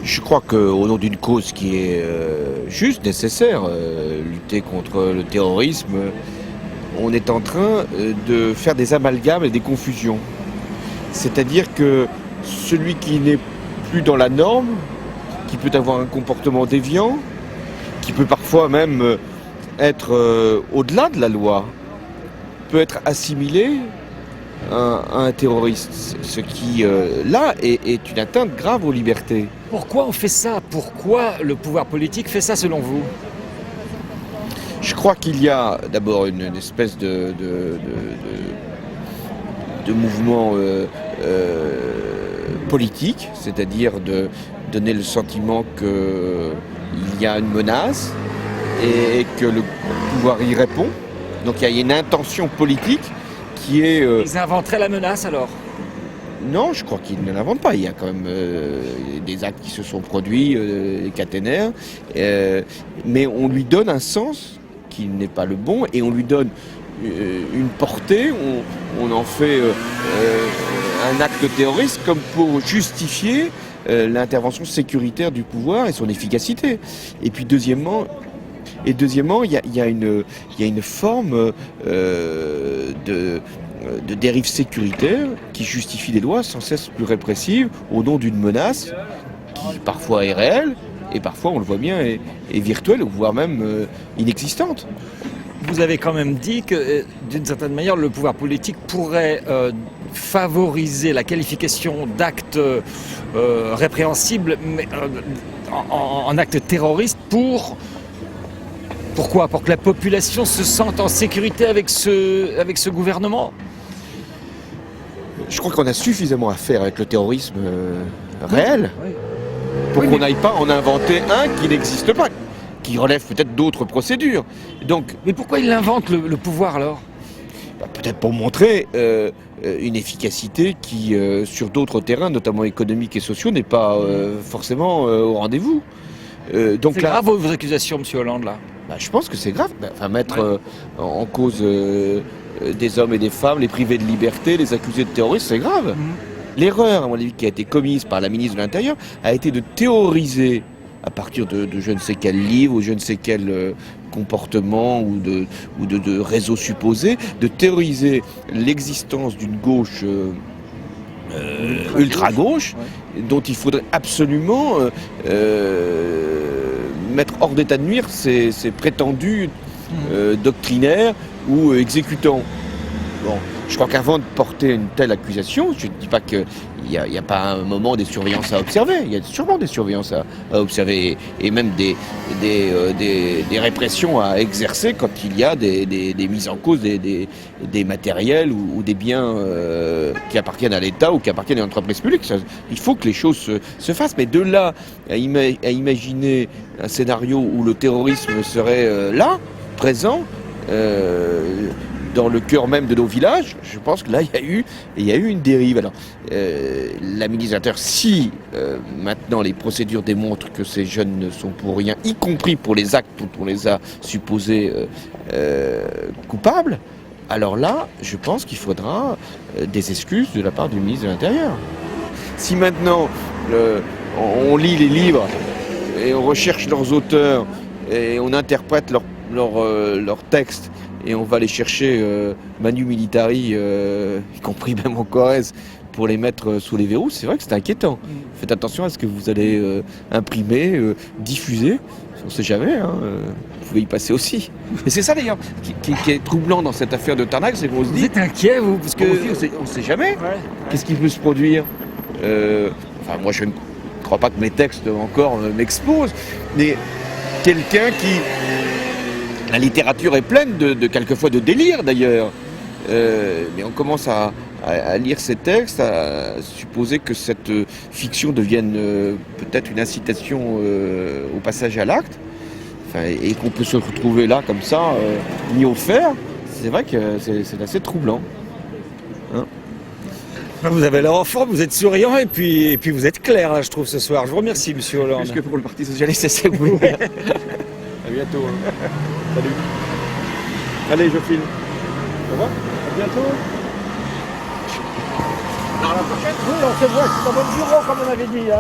Je crois qu'au nom d'une cause qui est juste, nécessaire, lutter contre le terrorisme, on est en train de faire des amalgames et des confusions. C'est-à-dire que celui qui n'est plus dans la norme, qui peut avoir un comportement déviant, qui peut parfois même être au-delà de la loi, peut être assimilé à un terroriste, ce qui, là, est une atteinte grave aux libertés. Pourquoi on fait ça? Pourquoi le pouvoir politique fait ça selon vous? Je crois qu'il y a d'abord une espèce de mouvement politique, c'est-à-dire de donner le sentiment qu'il y a une menace et que le pouvoir y répond. Donc il y a une intention politique qui est... Ils inventeraient la menace alors? Non, je crois qu'ils ne l'inventent pas. Il y a quand même des actes qui se sont produits, caténaires, mais on lui donne un sens qui n'est pas le bon et on lui donne une portée, on en fait un acte terroriste comme pour justifier l'intervention sécuritaire du pouvoir et son efficacité. Et puis deuxièmement, il y a une forme de dérive sécuritaire qui justifie des lois sans cesse plus répressives au nom d'une menace qui parfois est réelle et parfois, on le voit bien, est virtuelle, voire même inexistante. Vous avez quand même dit que, d'une certaine manière, le pouvoir politique pourrait favoriser la qualification d'actes répréhensibles mais, en actes terroristes pourquoi? Pour que la population se sente en sécurité avec ce gouvernement? Je crois qu'on a suffisamment à faire avec le terrorisme réel pour qu'on n'aille pas en inventer un qui n'existe pas, qui relève peut-être d'autres procédures. Donc, mais pourquoi il invente le pouvoir alors? Peut-être pour montrer une efficacité qui, sur d'autres terrains, notamment économiques et sociaux, n'est pas forcément au rendez-vous. Donc c'est grave vos accusations, M. Hollande, là? Je pense que c'est grave. Mettre en cause des hommes et des femmes, les priver de liberté, les accuser de terrorisme, c'est grave. L'erreur, à mon avis, qui a été commise par la ministre de l'Intérieur, a été de théoriser, à partir de je ne sais quel livre ou je ne sais quel comportement ou de réseau supposé, de théoriser l'existence d'une gauche ultra-gauche, dont il faudrait absolument mettre hors d'état de nuire ces prétendus doctrinaires ou exécutants. Bon, je crois qu'avant de porter une telle accusation, je ne dis pas qu'il n'y a pas un moment des surveillances à observer. Il y a sûrement des surveillances à observer et même des répressions à exercer quand il y a des mises en cause des matériels ou des biens qui appartiennent à l'État ou qui appartiennent à l'entreprise publique. Il faut que les choses se fassent. Mais de là à imaginer un scénario où le terrorisme serait là, présent, dans le cœur même de nos villages, je pense que là, il y a eu une dérive. Alors, la ministre de l'Intérieur, si maintenant les procédures démontrent que ces jeunes ne sont pour rien, y compris pour les actes dont on les a supposés coupables, alors là, je pense qu'il faudra des excuses de la part du ministre de l'Intérieur. Si maintenant, on lit les livres et on recherche leurs auteurs et on interprète leurs textes, et on va les chercher manu militari, y compris même en Corrèze, pour les mettre sous les verrous, c'est vrai que c'est inquiétant. Faites attention à ce que vous allez imprimer, diffuser, on ne sait jamais, vous pouvez y passer aussi. Et c'est ça d'ailleurs qui est troublant dans cette affaire de Tarnac, c'est qu'on se dit... Vous êtes inquiet, vous? Parce que... On ne sait jamais. Qu'est-ce qui peut se produire moi je ne crois pas que mes textes encore m'exposent, mais quelqu'un qui... La littérature est pleine quelquefois de délire d'ailleurs, mais on commence à lire ces textes, à supposer que cette fiction devienne peut-être une incitation au passage à l'acte, et qu'on peut se retrouver là comme ça, mis au fer. C'est vrai que c'est assez troublant. Vous avez l'air en forme, vous êtes souriant et puis vous êtes clair là, je trouve, ce soir. Je vous remercie, M. Hollande. Plus que pour le Parti Socialiste, c'est vous. À bientôt. Salut. Allez, je filme. Au revoir. À bientôt. Alors, la prochaine, oui, on se voit, c'est dans votre bureau, comme on avait dit.